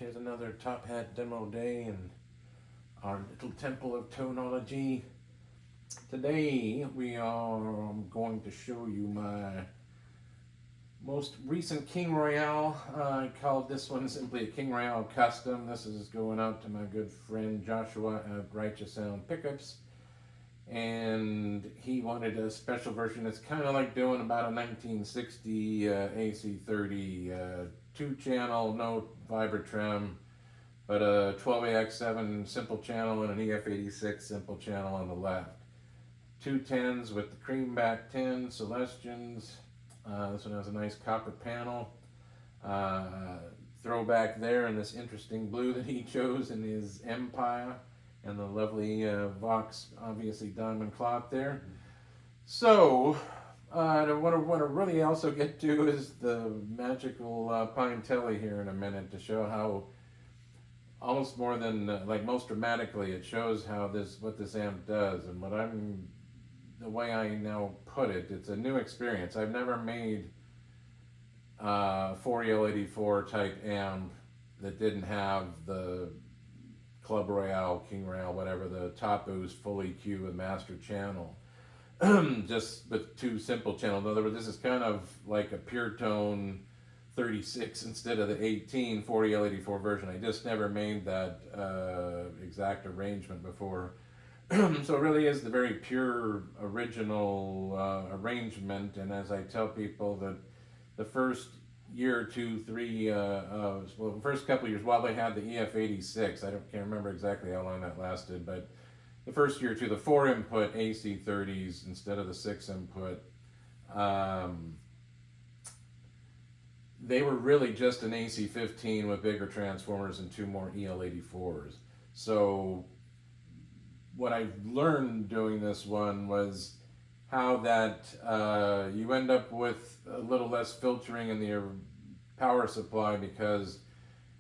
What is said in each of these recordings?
Here's another TopHat demo day in our little temple of tonology. Today we are going to show you my most recent King Royale. I called this one simply a King Royale Custom. This is going out to my good friend Joshua at Righteous Sound Pickups. And he wanted a special version. It's kind of like doing about a 1960 AC30 2-channel, no Vibratrim, but a 12AX7 simple channel and an EF86 simple channel on the left. 210s with the cream back 10 Celestians. This one has a nice copper panel. Throwback there in this interesting blue that he chose in his Empire. And the lovely Vox, obviously diamond cloth there. So, what I want to really also get to is the magical pine telly here in a minute to show how, almost more than, like most dramatically, it shows how what this amp does. And the way I now put it, it's a new experience. I've never made 4EL84 type amp that didn't have the Club Royale, King Royale, whatever, the top boost, full EQ with master channel. Just with two simple channels. In other words, this is kind of like a pure tone 36 instead of the 18 4EL84 version. I just never made that exact arrangement before. So it really is the very pure original arrangement. And as I tell people, that the first year, 2, 3, well, the first couple of years, while they had the EF86, can't remember exactly how long that lasted, but the first year or two, the 4-input AC30s instead of the 6-input, they were really just an AC15 with bigger transformers and 2 more EL84s. So what I learned doing this one was how that you end up with a little less filtering in the power supply because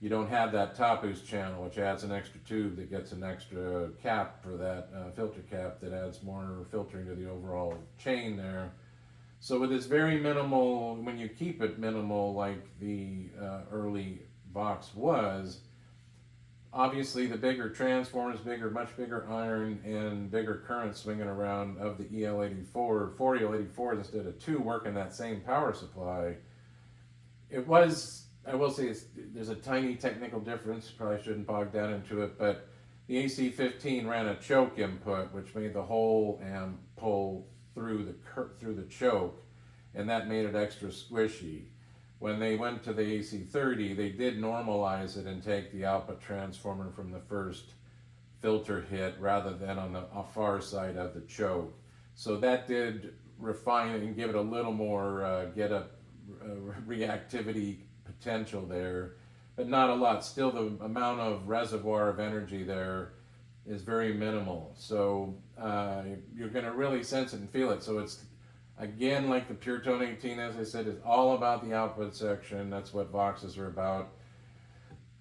you don't have that top boost channel, which adds an extra tube that gets an extra cap for that filter cap that adds more filtering to the overall chain there. So with this very minimal, when you keep it minimal like the early Vox was, obviously the bigger transformers, much bigger iron and bigger current swinging around of the EL84, 4 EL84s instead of 2 working that same power supply. It was, I will say, there's a tiny technical difference, probably shouldn't bog down into it, but the AC15 ran a choke input, which made the whole amp pull through the choke, and that made it extra squishy. When they went to the AC30, they did normalize it and take the output transformer from the first filter hit rather than on the far side of the choke. So that did refine it and give it a little more reactivity potential there, but not a lot. Still, the amount of reservoir of energy there is very minimal. So you're going to really sense it and feel it. So it's, again, like the Pure Tone 18, as I said, is all about the output section. That's what Voxes are about.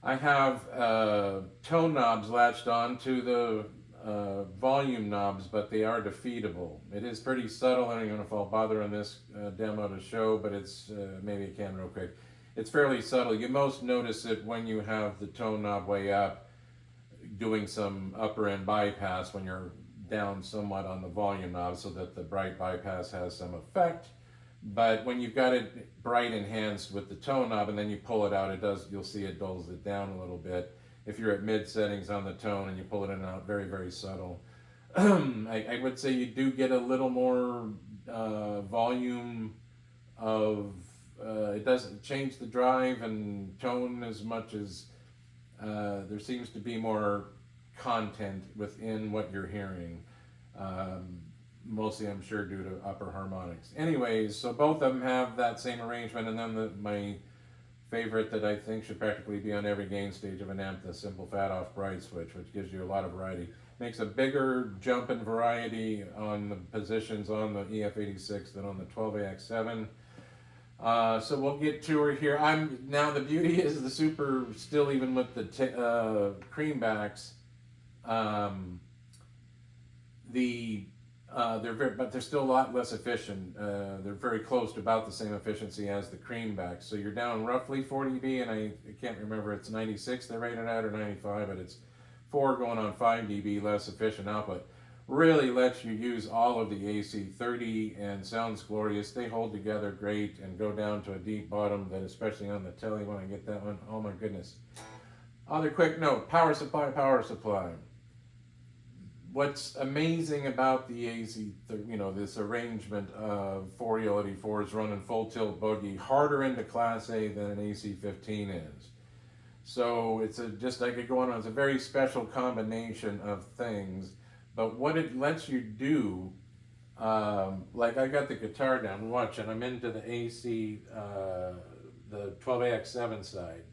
I have tone knobs latched on to the volume knobs, but they are defeatable. It is pretty subtle. I don't even know if I'll bother on this demo to show, but it's maybe I can real quick. It's fairly subtle. You most notice it when you have the tone knob way up, doing some upper end bypass when you're down somewhat on the volume knob so that the bright bypass has some effect. But when you've got it bright enhanced with the tone knob and then you pull it out, you'll see it dulls it down a little bit. If you're at mid settings on the tone and you pull it in and out, very, very subtle. I would say you do get a little more volume of, it doesn't change the drive and tone as much as there seems to be more content within what you're hearing, mostly I'm sure due to upper harmonics. Anyways, so both of them have that same arrangement, and then my favorite that I think should practically be on every gain stage of an amp, the simple fat off bright switch, which gives you a lot of variety. Makes a bigger jump in variety on the positions on the EF86 than on the 12AX7. So we'll get to her here. Now the beauty is the super, still even with the creambacks, the but they're still a lot less efficient. They're very close to about the same efficiency as the creambacks. So you're down roughly 4 dB, and I can't remember, it's 96 they're rated at or 95, but it's 4 going on 5 dB less efficient output. Really lets you use all of the AC 30 and sounds glorious. They hold together great and go down to a deep bottom that, especially on the telly when I get that one, oh my goodness. Other quick note, power supply, power supply. What's amazing about the AC, this arrangement of 4 EL84s running full tilt boogie, harder into Class A than an AC15 is. So it's just like it going on, it's a very special combination of things. But what it lets you do, like I got the guitar down, watch, and I'm into the AC, the 12AX7 side.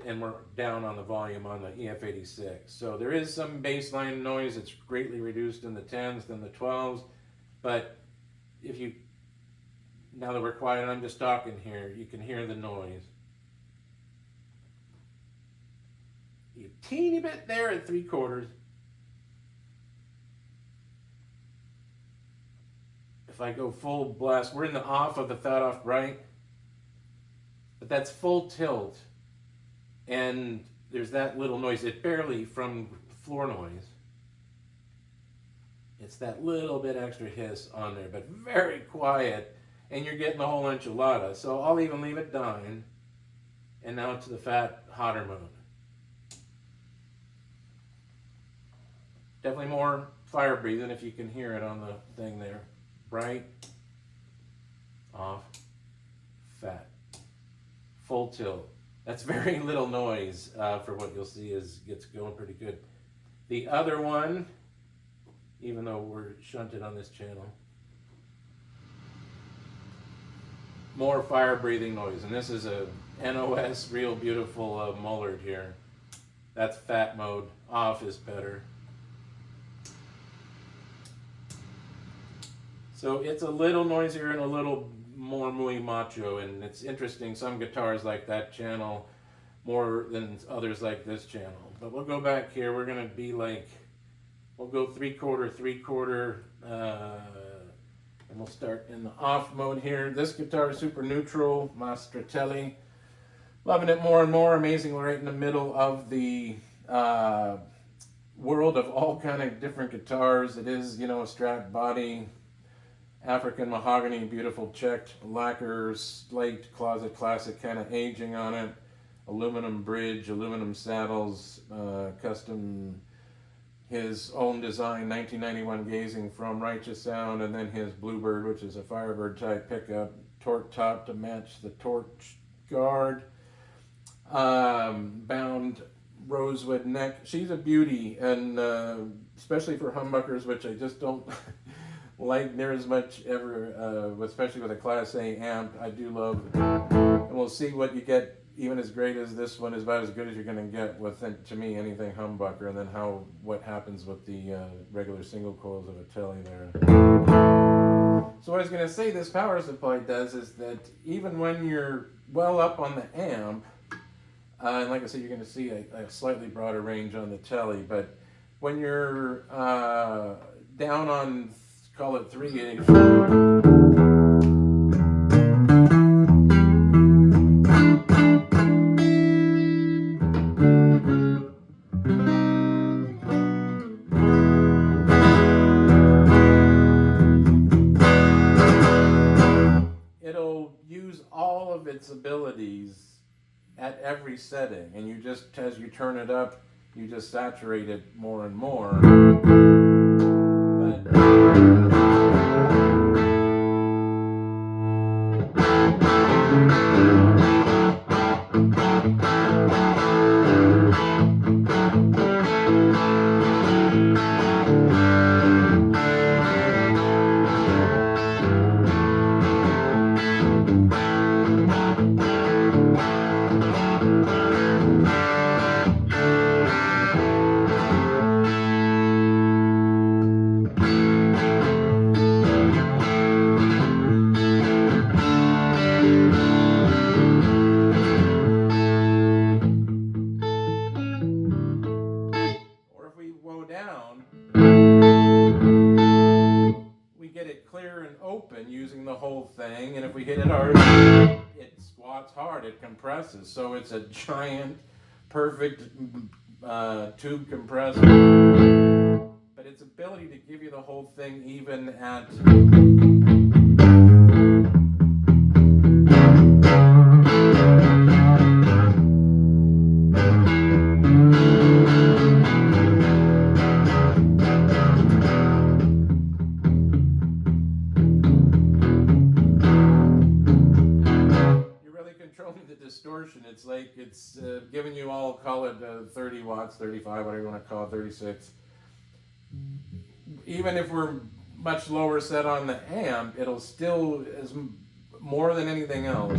And we're down on the volume on the EF86. So there is some baseline noise. It's greatly reduced in the 10s than the 12s. But now that we're quiet and I'm just talking here, you can hear the noise. A teeny bit there at 3/4. If I go full blast, we're in the off of the fat off bright, but that's full tilt. And there's that little noise, it barely from floor noise. It's that little bit extra hiss on there, but very quiet, and you're getting the whole enchilada. So I'll even leave it down, and now to the fat, hotter mode. Definitely more fire breathing if you can hear it on the thing there. Bright, off, fat, full tilt. That's very little noise for what you'll see gets going pretty good. The other one, even though we're shunted on this channel, more fire breathing noise. And this is a NOS Real Beautiful Mullard here. That's fat mode. Off is better. So it's a little noisier and a little more muy macho, and it's interesting, some guitars like that channel more than others like this channel. But we'll go back here, we're going to be like, we'll go 3/4, and we'll start in the off mode here. This guitar is super neutral, my Stratelli. Loving it more and more. Amazing, we're right in the middle of the world of all kind of different guitars. It is, a Strat body, African mahogany, beautiful checked lacquer, slate closet classic kind of aging on it, aluminum bridge, aluminum saddles, custom, his own design, 1991 gazing from Righteous Sound, and then his Bluebird, which is a Firebird type pickup, torque top to match the torch guard, bound rosewood neck. She's a beauty, and especially for humbuckers, which I just don't like near as much ever, especially with a Class A amp. I do love, and we'll see what you get. Even as great as this one is about as good as you're going to get with, to me, anything humbucker, and then what happens with the regular single coils of a telly there. So what I was going to say this power supply does is that even when you're well up on the amp, and like I said, you're going to see a slightly broader range on the telly, but when you're down on, call it 3/8. It'll use all of its abilities at every setting, and you just, as you turn it up, you just saturate it more and more. whole thing, and if we hit it hard, it squats hard, it compresses. So it's a giant, perfect tube compressor, but its ability to give you the whole thing even at distortion. It's like it's giving you all, call it 30 watts, 35, whatever you want to call it, 36. Even if we're much lower set on the amp, it'll still, as more than anything else,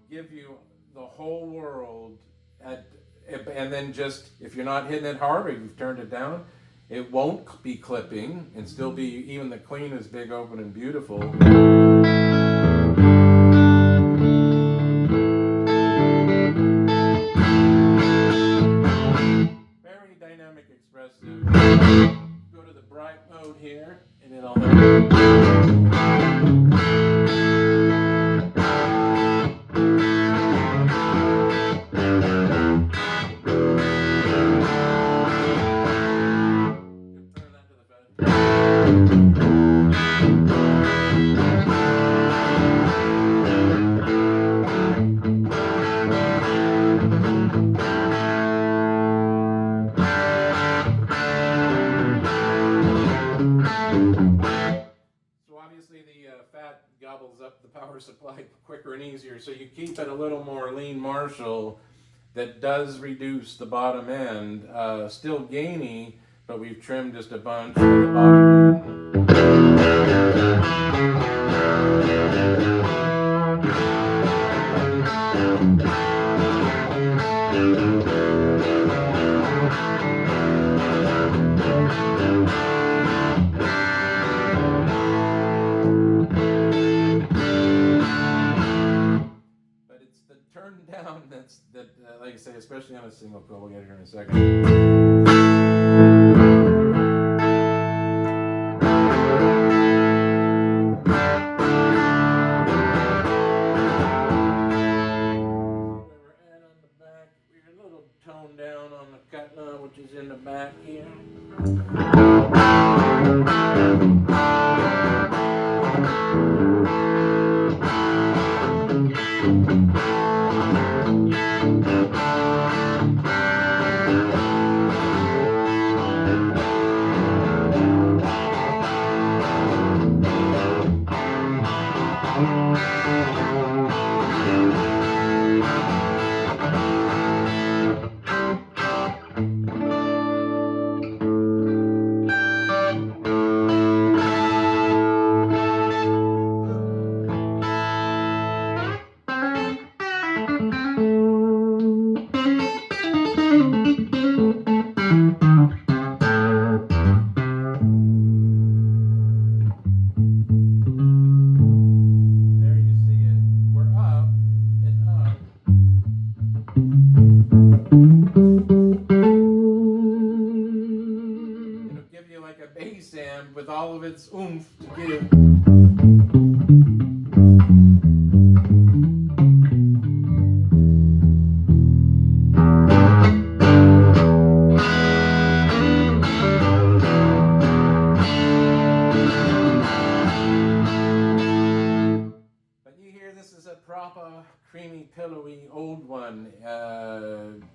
give you the whole world and then just, if you're not hitting it hard or you've turned it down, it won't be clipping and still be even the clean is big, open, and beautiful. Go to the bright mode here, and it'll gobbles up the power supply quicker and easier, so you keep it a little more lean Marshall that does reduce the bottom end, still gainy, but we've trimmed just a bunch of the bottom down, like I say, especially on a single coil, we'll get here in a second. We're a little toned down on the cut knob, which is in the back here. With all of its oomph to give. But you hear this is a proper, creamy, pillowy, old one.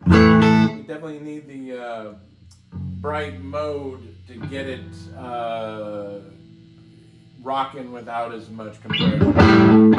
You definitely need the bright mode to get it rocking without as much compression.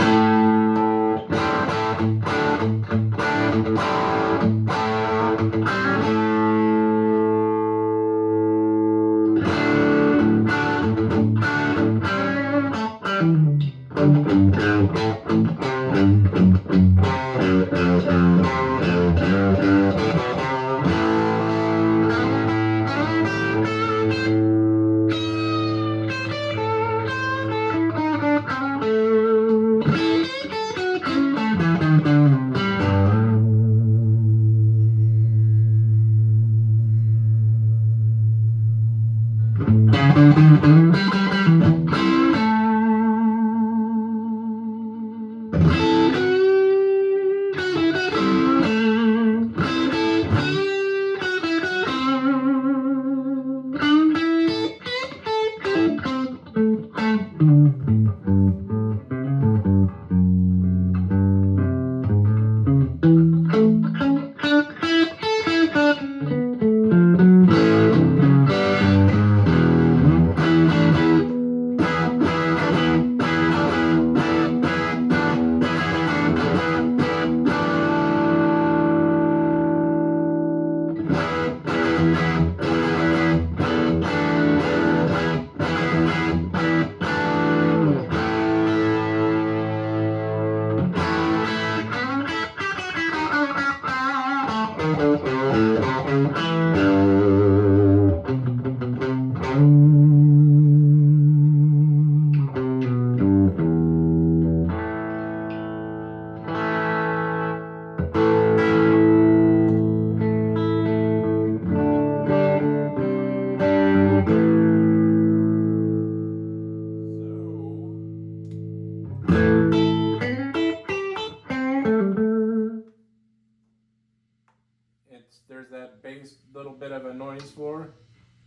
There's that bass little bit of a noise floor,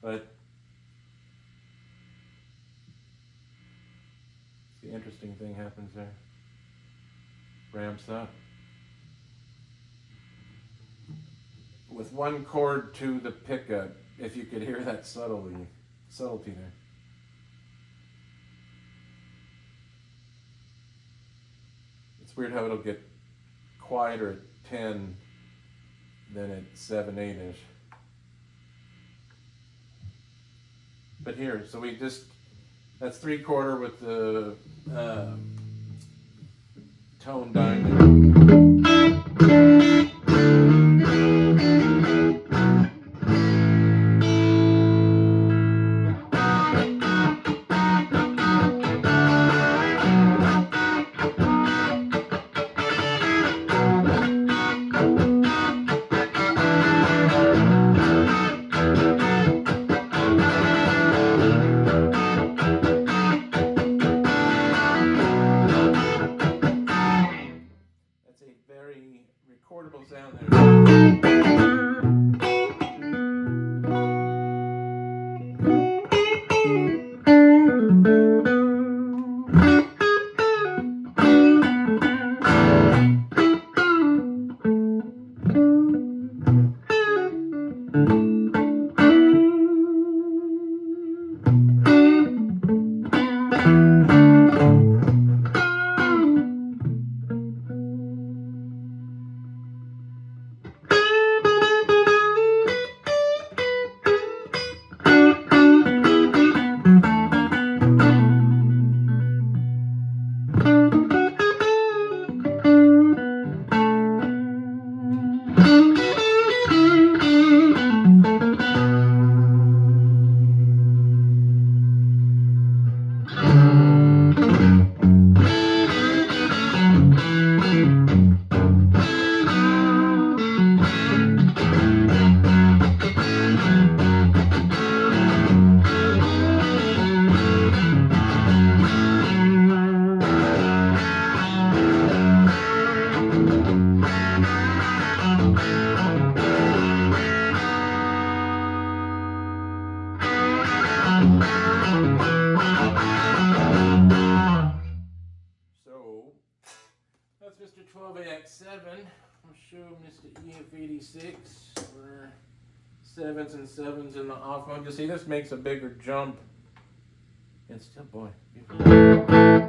but the interesting thing happens there. Ramps up. With one chord to the pickup, if you could hear that subtlety there. It's weird how it'll get quieter at 10 than at 7, 8-ish. But here, so we just, that's 3/4 with the tone diamond. Recordable sound there. So that's Mr. 12AX7. I'll show Mr. EF86 where 7s and 7s in the off mode. You see, this makes a bigger jump. And still, boy, beautiful.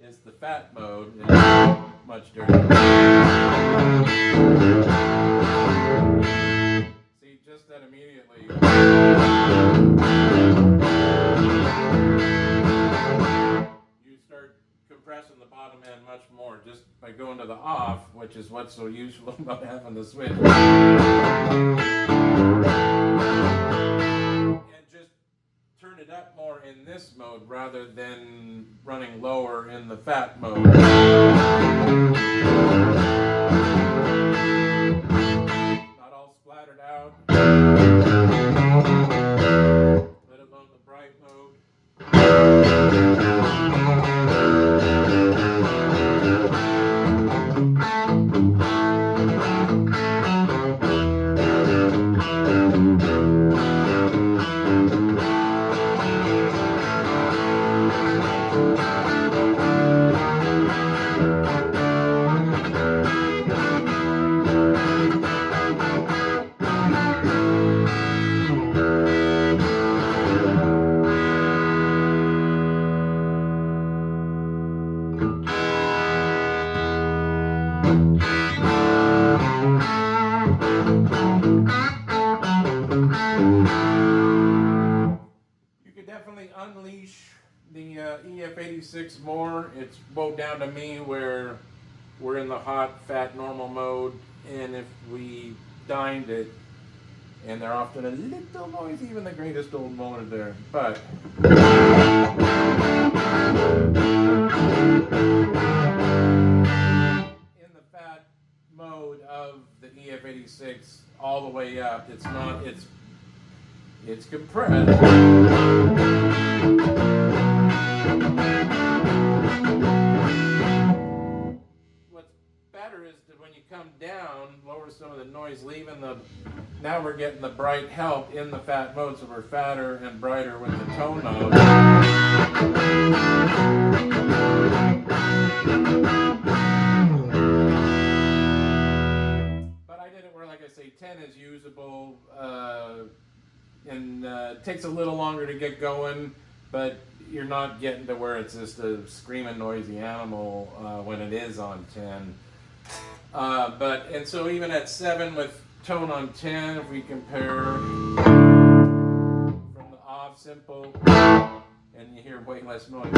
Is the fat mode, it's much dirtier. See, just that immediately, you start compressing the bottom end much more just by going to the off, which is what's so useful about having the switch. Turn it up more in this mode rather than running lower in the fat mode. Not all splattered out. Let alone the bright mode. You could definitely unleash the EF86 more. It's bowed down to me where we're in the hot, fat, normal mode, and if we dined it, and they're often a little noisy, even the greatest old motor there, but in the fat mode of the EF86 all the way up, it's not, it's compressed. What's better is that when you come down, lower some of the noise, leaving the, now we're getting the bright help in the fat mode, so we're fatter and brighter with the tone mode. But I did it where, like I say, 10 is usable, and it takes a little longer to get going, but you're not getting to where it's just a screaming noisy animal when it is on 10. And so even at 7 with tone on 10, if we compare from the off simple, and you hear way less noise.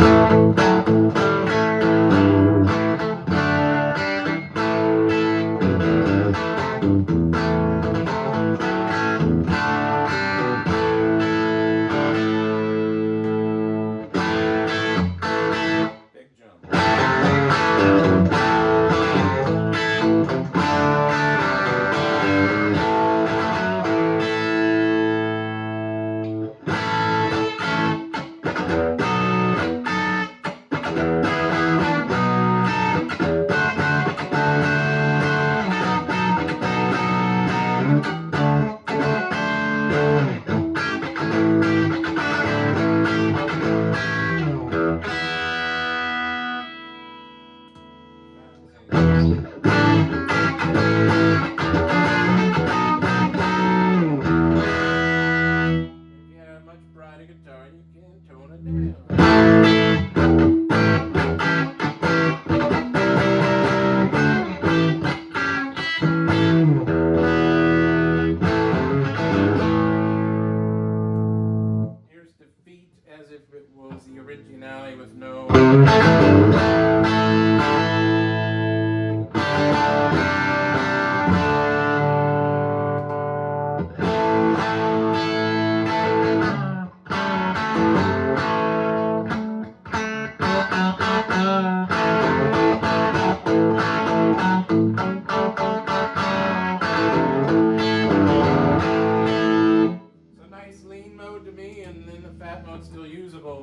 Still usable.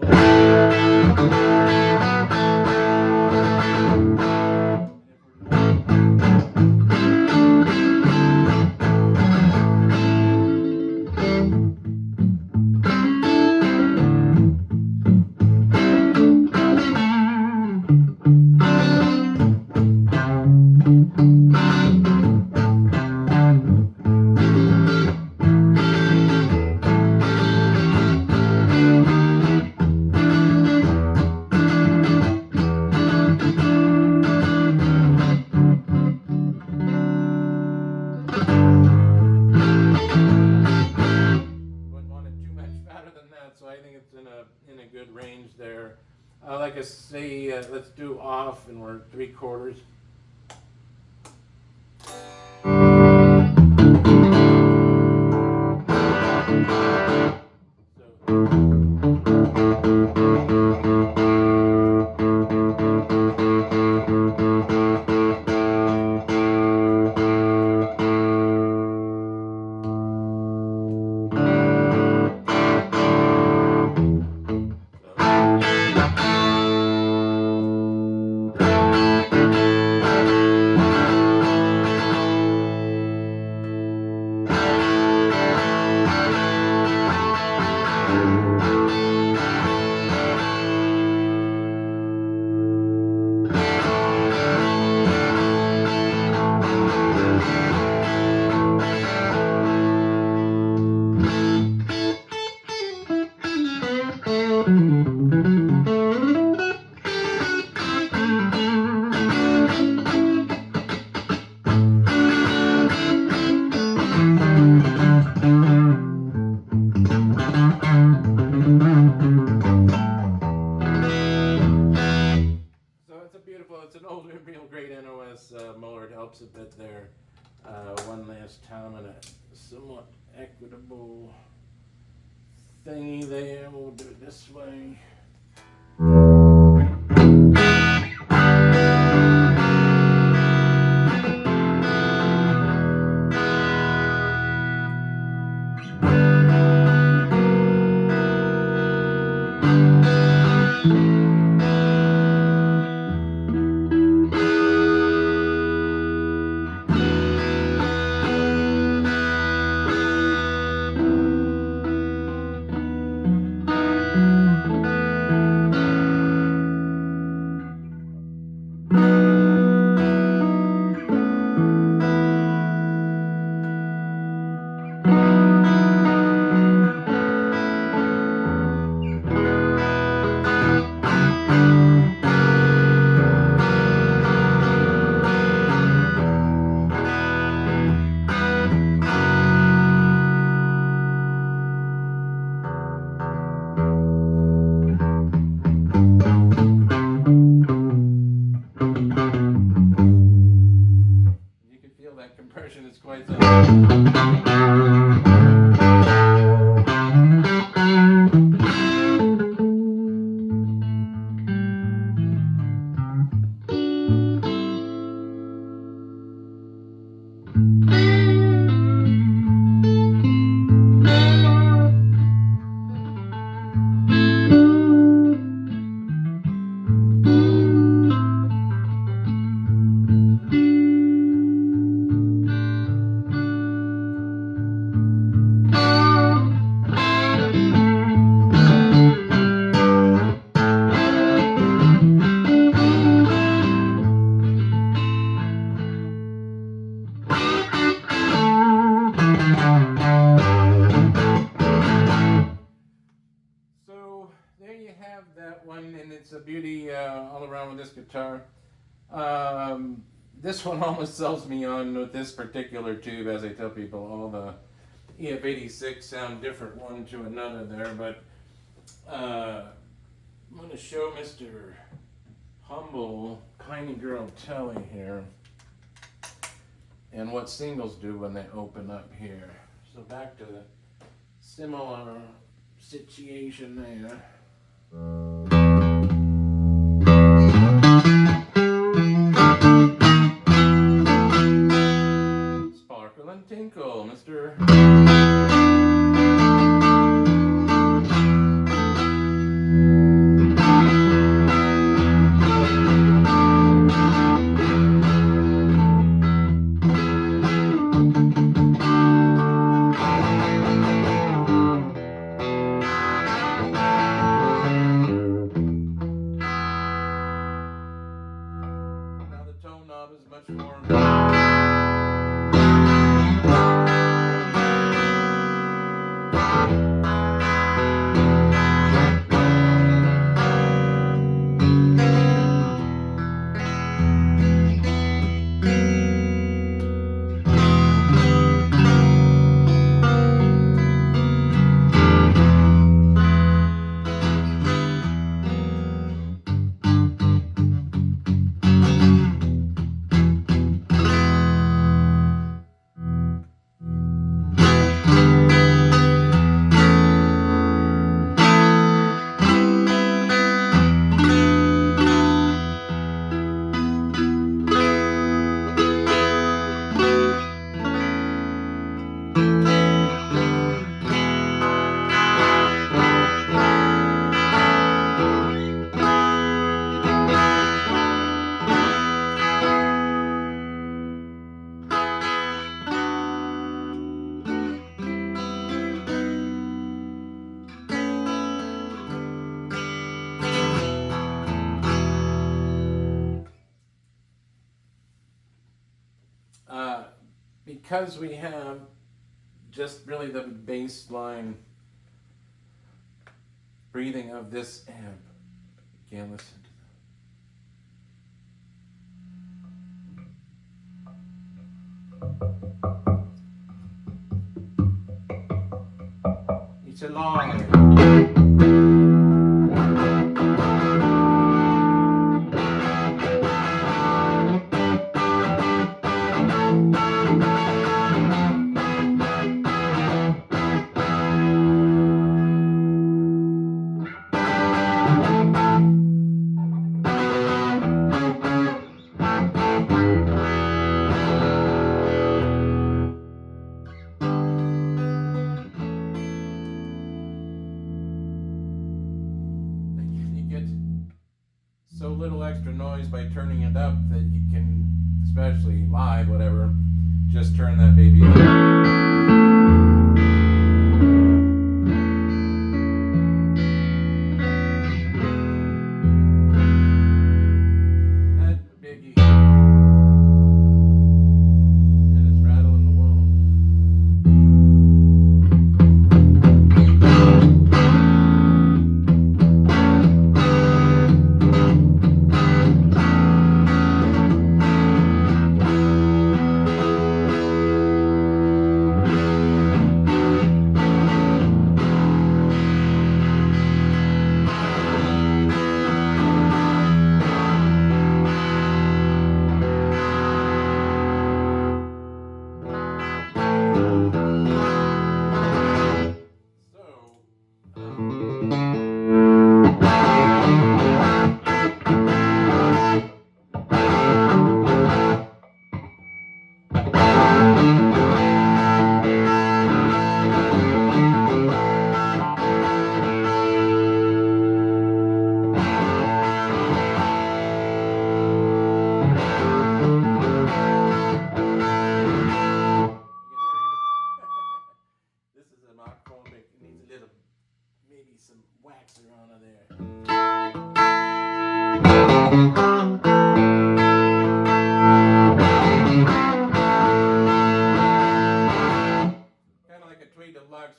So I think it's in a good range there. Like I say, let's do off, and we're 3/4. it's an older, real great NOS mower. It helps a bit there. One last time in a somewhat equitable thingy there. We'll do it this way. Compression is quite that one, and it's a beauty all around with this guitar. This one almost sells me on with this particular tube, as I tell people. All the EF86 sound different one to another there, but I'm going to show Mr. Humble Tiny Girl Telly here and what singles do when they open up here. So back to the similar situation there. Sparkle and tinkle, Mr. Because we have just really the baseline breathing of this amp. Again, listen to that. It's a line. so little extra noise by turning it up that you can, especially live, whatever, just turn that baby up.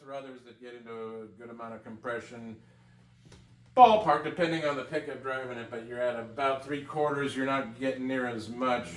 Or others that get into a good amount of compression. Ballpark, depending on the pickup driving it, but you're at about 3/4. You're not getting near as much.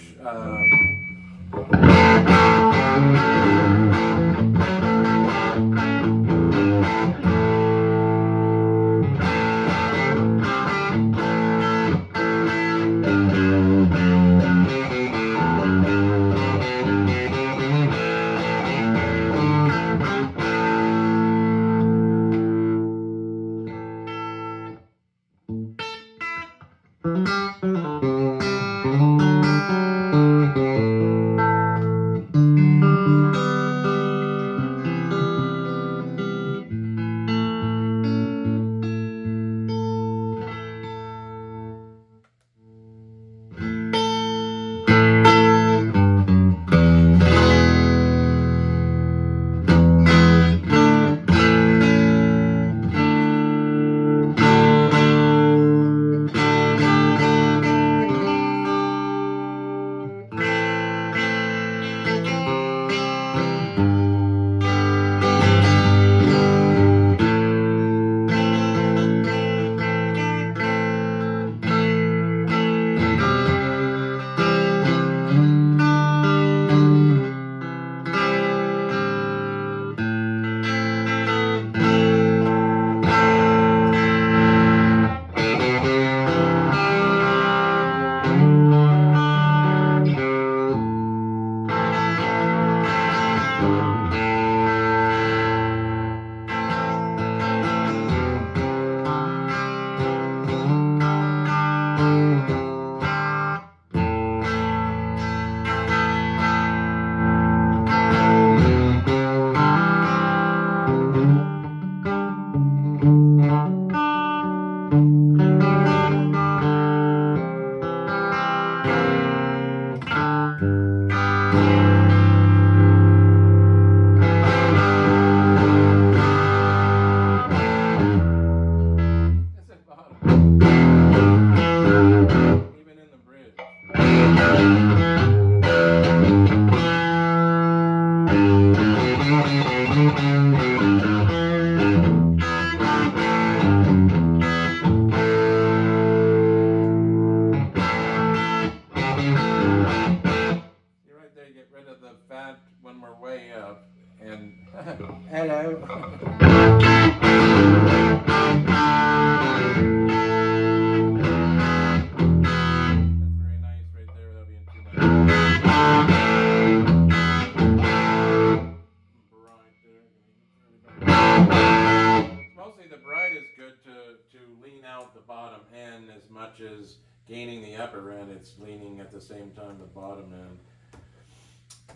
Is gaining the upper end, it's leaning at the same time the bottom end.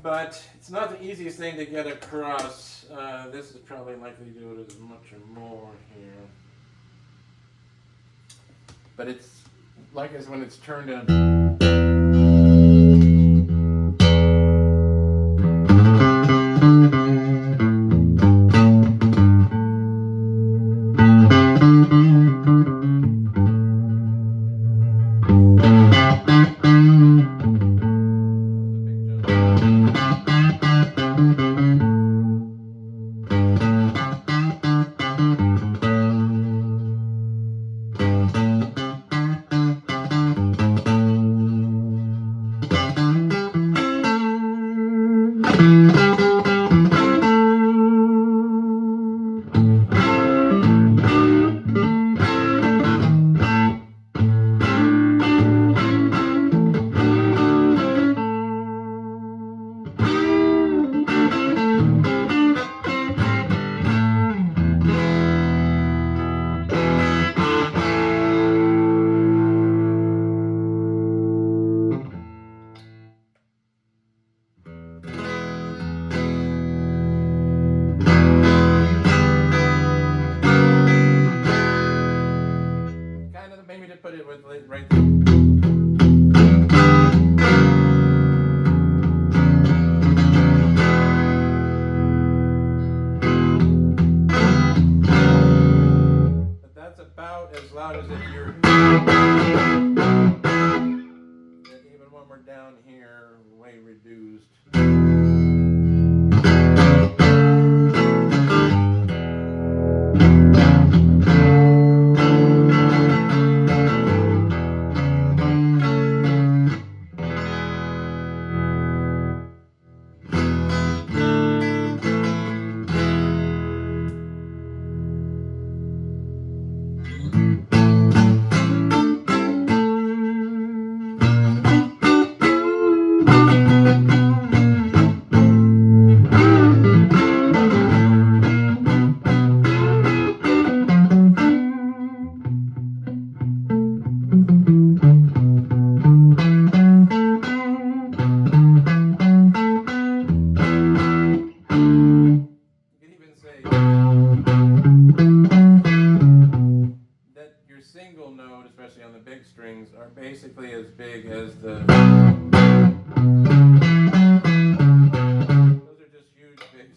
But it's not the easiest thing to get across. This is probably likely to do it as much or more here. But it's like is when it's turned in. Maybe to put it with right there. But that's about as loud as if you're. Even when we're down here, way reduced. Single note, especially on the big strings, are basically as big as the. Those are just huge, big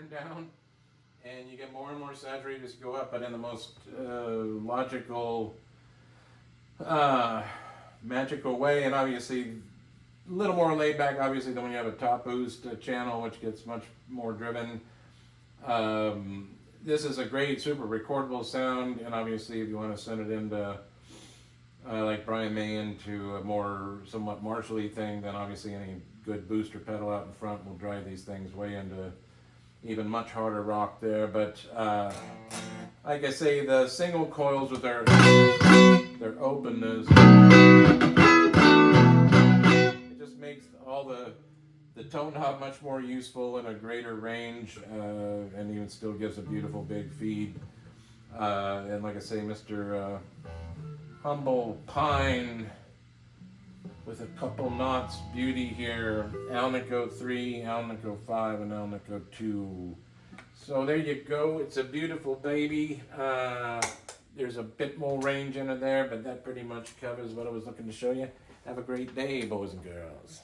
down, and you get more and more saturated as you go up, but in the most logical, magical way, and obviously a little more laid back, obviously, than when you have a top boost channel, which gets much more driven. This is a great, super recordable sound, and obviously, if you want to send it into, like Brian May, into a more somewhat Marshall-y thing, then obviously any good booster pedal out in front will drive these things way into even much harder rock there. But like I say, the single coils with their openness, it just makes all the tone knob much more useful and a greater range, and even still gives a beautiful big feed. And like I say, Mr. Humble Pine with a couple knots beauty here. Alnico 3, Alnico 5, and Alnico 2. So there you go. It's a beautiful baby. there's a bit more range in it there, but that pretty much covers what I was looking to show you. Have a great day, boys and girls.